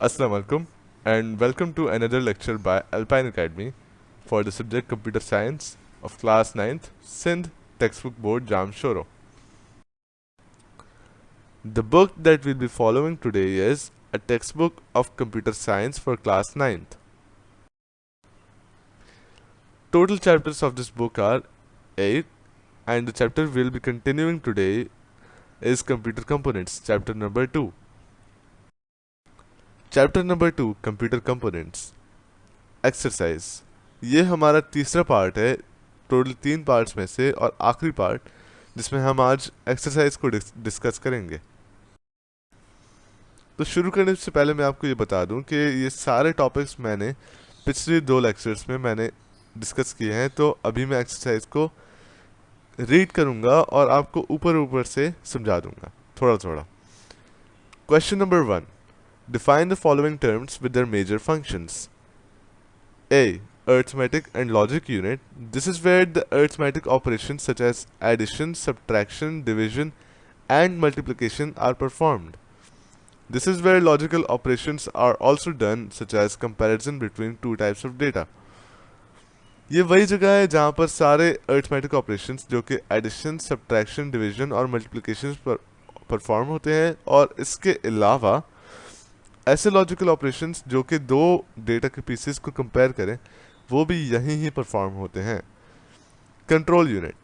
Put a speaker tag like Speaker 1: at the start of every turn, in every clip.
Speaker 1: Assalamu alaikum and welcome to another lecture by Alpine Academy for the subject Computer Science of class 9th Sindh Textbook Board Jam Shoro. The book that we'll be following today is a textbook of computer science for class 9th. Total chapters of this book are 8 and the chapter we'll be continuing today is Computer Components, chapter number 2. Chapter number 2 computer components exercise ये हमारा तीसरा part है total 3 parts में से और आखिरी part जिसमें हम आज एक्सरसाइज को डिस्कस करेंगे। तो शुरू करने से पहले मैं आपको ये बता दूं कि ये सारे टॉपिक्स मैंने पिछले 2 लेक्चर्स में मैंने डिस्कस किए हैं, तो अभी मैं एक्सरसाइज को रीड करूंगा और आपको ऊपर ऊपर से समझा दूंगा थोड़ा थोड़ा। Question number 1, define the following terms with their major functions. A. Arithmetic and logic unit. This is where the arithmetic operations such as addition, subtraction, division and multiplication are performed. This is where logical operations are also done such as comparison between two types of data. ये वही जगह है जहाँ पर सारे arithmetic operations जो कि addition, subtraction, division और multiplication पर परफॉर्म होते हैं, और इसके अलावा ऐसे लॉजिकल ऑपरेशंस जो कि दो डेटा के पीसेस को कंपेयर करें वो भी यहीं ही परफॉर्म होते हैं। Control unit,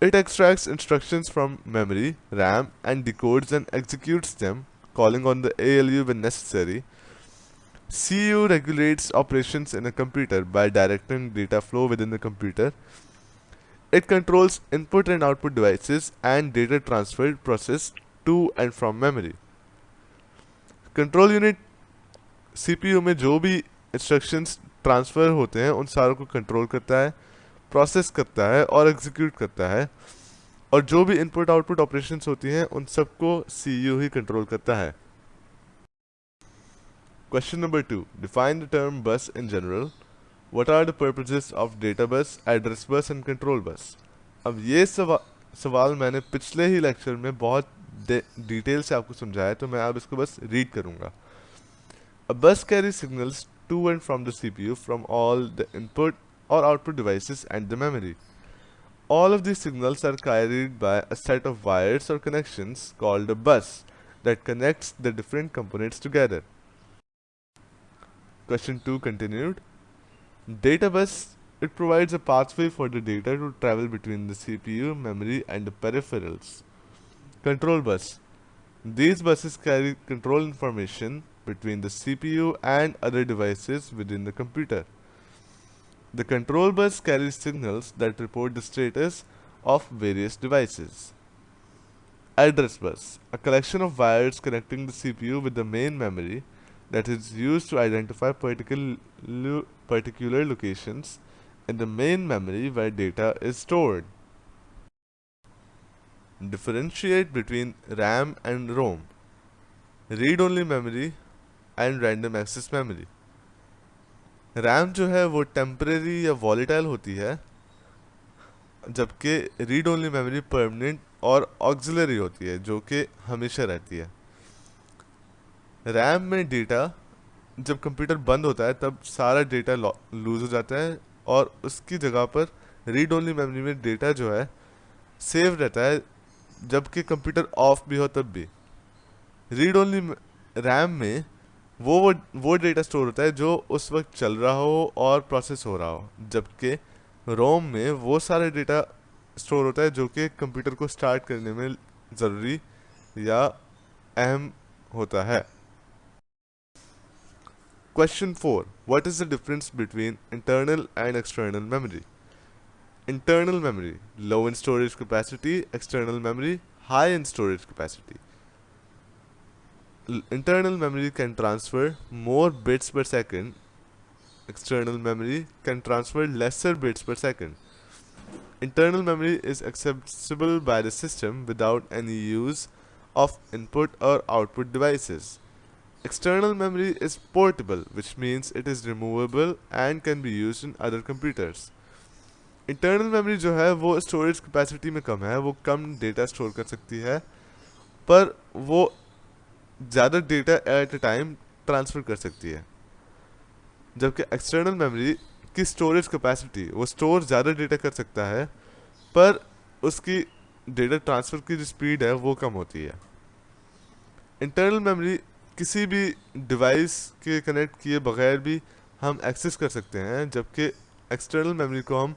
Speaker 1: it extracts instructions from memory RAM and डिकोड्स and executes them calling on the ALU when necessary. CU regulates operations in a computer by directing data flow within the computer. It controls input and output devices and data transfer process to and from memory. Control unit CPU में जो भी instructions transfer होते हैं उन सारों को control करता है, प्रोसेस करता है और एग्जीक्यूट करता है, और जो भी इनपुट आउटपुट ऑपरेशंस होती हैं उन सबको CU ही कंट्रोल करता है। Question number 2, define the term bus in general. What are the purposes of data bus, address bus and control bus. अब ये सवाल मैंने पिछले ही लेक्चर में बहुत डिटेल से आपको समझाया, तो मैं अब इसको बस रीड करूंगा। A bus carries signals to and from the CPU from all the input or output devices and the memory. All of these signals are carried by a set of wires or connections called a bus that connects the different components together. Question 2 continued. Data bus, it provides a pathway for the data to travel between the CPU, memory and the peripherals. Control bus. These buses carry control information between the CPU and other devices within the computer. The control bus carries signals that report the status of various devices. Address bus, a collection of wires connecting the CPU with the main memory that is used to identify particular locations in the main memory where data is stored. Differentiate between RAM and ROM, read-only memory and random access memory. RAM जो है वो temporary या volatile होती है, जबकि read-only memory permanent और auxiliary होती है जो कि हमेशा रहती है। रैम में डेटा जब कंप्यूटर बंद होता है तब सारा डेटा लूज हो जाता है, और उसकी जगह पर रीड-ओनली मेमोरी में डेटा जो है सेव रहता है, जबकि कंप्यूटर ऑफ भी हो तब भी। रीड ओनली रैम में वो डेटा स्टोर होता है जो उस वक्त चल रहा हो और प्रोसेस हो रहा हो, जबकि रोम में वो सारे डेटा स्टोर होता है जो कि कंप्यूटर को स्टार्ट करने में ज़रूरी या अहम होता है। Question 4, what is the difference between internal and external memory. Internal memory, low in storage capacity. External memory, high in storage capacity. Internal memory can transfer more bits per second. External memory can transfer lesser bits per second. Internal memory is accessible by the system without any use of input or output devices. External memory is portable, which means it is removable and can be used in other computers. Internal memory जो है वो storage capacity में कम है, वो कम data store कर सकती है, पर वो ज़्यादा data at a time transfer कर सकती है, जबकि एक्सटर्नल मेमोरी की स्टोरेज कैपेसिटी, वो स्टोर ज़्यादा डेटा कर सकता है पर उसकी डेटा ट्रांसफ़र की जो स्पीड है वो कम होती है। इंटरनल मेमोरी किसी भी डिवाइस के कनेक्ट किए बगैर भी हम एक्सेस कर सकते हैं, जबकि एक्सटर्नल मेमोरी को हम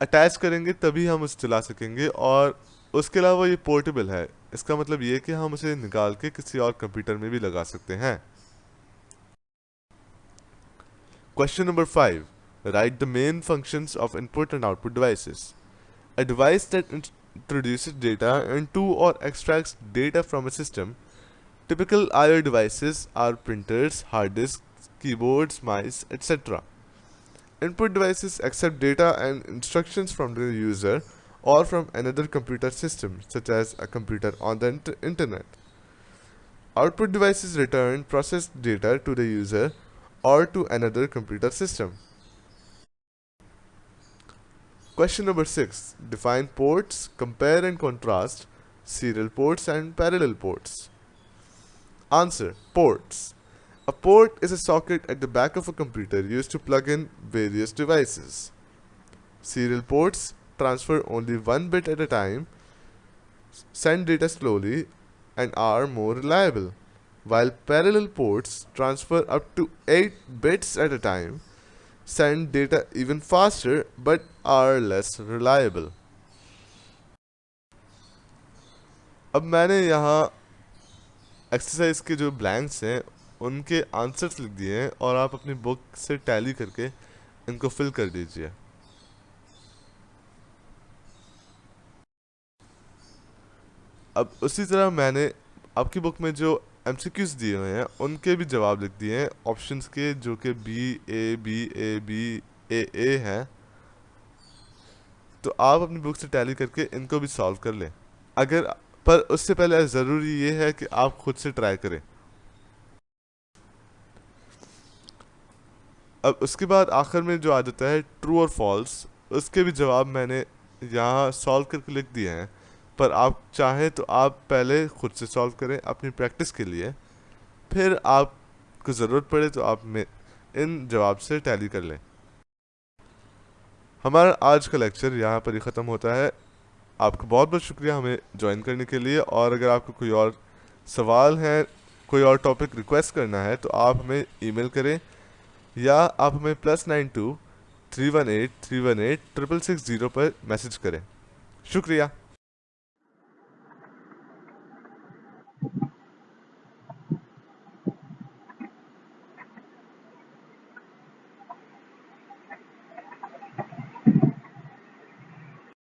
Speaker 1: अटैच करेंगे तभी हम उसे चला सकेंगे, और उसके अलावा ये पोर्टेबल है। इसका मतलब ये कि हम उसे निकाल के किसी और कंप्यूटर में भी लगा सकते हैं। Question number 5. Write the main functions of input and output devices. A device that introduces data into or extracts data from a system. Typical I/O devices are printers, hard disks, keyboards, mice, etc. Input devices accept data and instructions from the user or from another computer system, such as a computer on the internet. Output devices return processed data to the user or to another computer system. Question number 6. Define ports, compare and contrast serial ports and parallel ports. Answer. Ports. A port is a socket at the back of a computer used to plug in various devices. Serial ports transfer only one bit at a time, send data slowly, and are more reliable, while parallel ports transfer up to 8 bits at a time, send data even faster but are less reliable. अब मैंने यहाँ exercise के जो blanks हैं उनके answers लिख दिए हैं, और आप अपनी बुक से टैली करके इनको फिल कर दीजिए। अब उसी तरह मैंने आपकी बुक में जो एमसीक्यूज दिए हुए हैं उनके भी जवाब लिख दिए हैं ऑप्शंस के, जो कि BA हैं। तो आप अपनी बुक से टैली करके इनको भी सॉल्व कर लें। अगर पर उससे पहले ज़रूरी ये है कि आप खुद से ट्राई करें। अब उसके बाद आखिर में जो आ जाता है ट्रू और फॉल्स, उसके भी जवाब मैंने यहाँ सॉल्व करके लिख दिए हैं, पर आप चाहें तो आप पहले खुद से सॉल्व करें अपनी प्रैक्टिस के लिए, फिर आपको ज़रूरत पड़े तो आप में इन जवाब से टैली कर लें। हमारा आज का लेक्चर यहाँ पर ही ख़त्म होता है। आपका बहुत बहुत शुक्रिया हमें ज्वाइन करने के लिए, और अगर आपको कोई और सवाल है, कोई और टॉपिक रिक्वेस्ट करना है तो आप हमें ईमेल करें, या आप हमें +92 318 318 666 0 पर मैसेज करें। शुक्रिया।